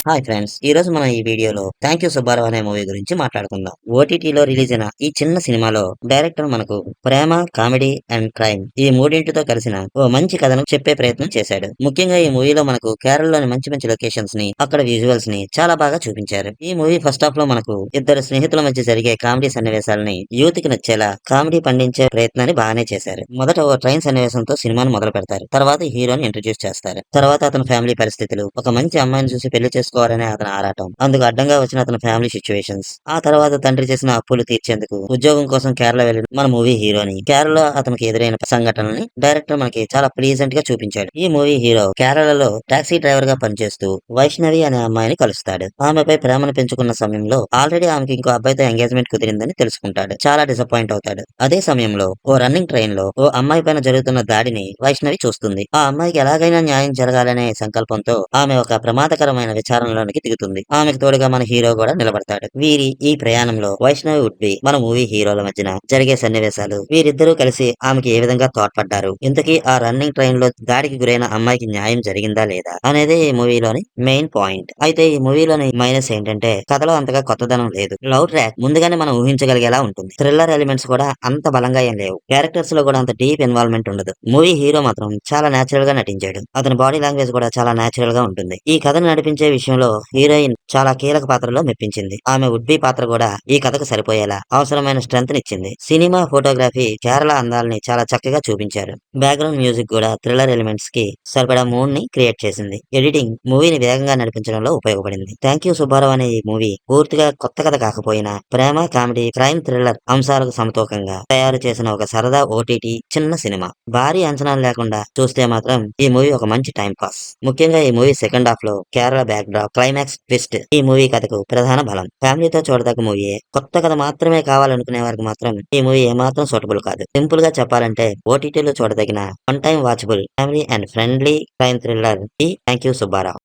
Hi friends, ఈ రోజు మనం ఈ వీడియోలో థ్యాంక్ యూ సుబ్బారావు అనే మూవీ గురించి మాట్లాడుకుందాం. ఓటీటీలో రిలీజ్ అయిన ఈ చిన్న సినిమాలో డైరెక్టర్ మనకు ప్రేమ, కామెడీ అండ్ క్రైమ్ ఈ మూడింటితో కలిసిన ఓ మంచి కథను చెప్పే ప్రయత్నం చేశాడు. ముఖ్యంగా ఈ మూవీలో మనకు కేరళలోని మంచి మంచి లొకేషన్స్ ని, అక్కడ విజువల్స్ ని చాలా బాగా చూపించారు. ఈ మూవీ ఫస్ట్ హాఫ్ లో మనకు ఇద్దరు స్నేహితుల మధ్య జరిగే కామెడీ సన్నివేశాలని యూత్ కి నచ్చేలా కామెడీ పండించే ప్రయత్నాన్ని బాగానే చేశారు. మొదట ఓ ట్రైన్ సన్నివేశంతో సినిమాను మొదలు పెడతారు. తర్వాత హీరోని ఇంట్రడ్యూస్ చేస్తారు. తర్వాత అతని ఫ్యామిలీ పరిస్థితులు, ఒక మంచి అమ్మాయిని చూసి పెళ్లి చేసుకోవాలనే అతని ఆరాటం, అందుకు అడ్డంగా వచ్చిన అతని ఫ్యామిలీ సిచ్యువేషన్స్, ఆ తర్వాత తండ్రి చేసిన అప్పులు తీర్చేందుకు ఉద్యోగం కోసం కేరళ వెళ్ళిన మన మూవీ హీరోని, కేరళలో అతనికి ఎదురైన సంఘటనల్ని డైరెక్టర్ మనకి చాలా ప్లీజెంట్ గా చూపించాడు. ఈ మూవీ హీరో కేరళలో టాక్సీ డ్రైవర్ గా పనిచేస్తూ వైష్ణవి అనే అమ్మాయిని కలుస్తాడు. ఆమెపై ప్రేమను పెంచుకున్న సమయంలో ఆల్రెడీ ఆమెకి ఇంకో అబ్బాయితో ఎంగేజ్మెంట్ కుదిరిందని తెలుసుకుంటాడు. చాలా డిసప్పాయింట్ అవుతాడు. అదే సమయంలో ఓ రన్నింగ్ ట్రైన్ లో ఓ అమ్మాయి పైన జరుగుతున్న దాడిని వైష్ణవి చూస్తుంది. ఆ అమ్మాయికి ఎలాగైనా న్యాయం జరగాలనే సంకల్పంతో ఆమె ఒక ప్రమాదకరమైన విచారణలోనికి దిగుతుంది. ఆమెకు తోడుగా మన హీరో కూడా నిలబడతాడు. వీరి ఈ ప్రయాణంలో వైష్ణవి వుడ్ బి మన మూవీ హీరోల మధ్యన జరిగే సన్నివేశాలు, వీరిద్దరూ కలిసి ఆమెకి ఏ విధంగా తోడ్పడ్డారు, ఇంతకీ ఆ రన్నింగ్ ట్రైన్ లో దాడికి గురైన అమ్మాయికి న్యాయం జరిగిందా లేదా అనేది ఈ మూవీలోని మెయిన్ పాయింట్. అయితే ఈ మూవీలోని మైనస్ ఏంటంటే కథలో అంతగా కొత్తదనం లేదు. లవ్ ట్రాక్ ముందుగానే మనం ఊహించగలిగేలా ఉంటుంది. థ్రిల్లర్ ఎలిమెంట్స్ కూడా అంత బలంగా ఏం లేవు. క్యారెక్టర్స్ లో కూడా అంత డీప్ ఇన్వాల్వ్మెంట్ ఉండదు. మూవీ హీరో మాత్రం చాలా నేచురల్ గా నటించాడు. అతని బాడీ లాంగ్వేజ్ కూడా చాలా నేచురల్ గా ఉంటుంది. ఈ కథను నడిపించే విషయంలో హీరోయిన్ చాలా కీలక పాత్రలో మెప్పించింది. ఆమె వుడ్ బి పాత్ర కూడా ఈ కథకు సరిపోయేలా అవసరమైన స్ట్రెంత్ నిచ్చింది. సినిమా ఫోటోగ్రఫీ కేరళ అందాలని చాలా చక్కగా చూపించారు. బ్యాక్గ్రౌండ్ మ్యూజిక్ కూడా థ్రిల్లర్ ఎలిమెంట్స్ కి సరిపడా మూడ్ ని క్రియేట్ చేసింది. ఎడిటింగ్ మూవీని వేగంగా నడిపించడంలో ఉపయోగపడింది. థ్యాంక్ యూ సుబ్బారావు అనే ఈ మూవీ పూర్తిగా కొత్త కథ కాకపోయినా ప్రేమ, కామెడీ, క్రైమ్, థ్రిల్లర్ అంశాలకు సమతూకంగా తయారు చేసిన ఒక సరదా ఓటీటీ చిన్న సినిమా. భారీ అంచనాలు లేకుండా చూస్తే మాత్రం ఈ మూవీ ఒక మంచి టైం పాస్. ముఖ్యంగా ఈ మూవీ సెకండ్ హాఫ్ లో Kerala back drop, climax twist ఈ మూవీ కథకు ప్రధాన బలం. ఫ్యామిలీతో చూడదగ్గ మూవీ. కొత్త కథ మాత్రమే కావాలనుకునే వారికి మాత్రం ఈ మూవీ ఏమాత్రం సూటబుల్ కాదు. సింపుల్ గా చెప్పాలంటే ఓటీటీలో చూడదగిన one time watchable family and friendly crime thriller ఈ థ్యాంక్ యూ సుబ్బారావు.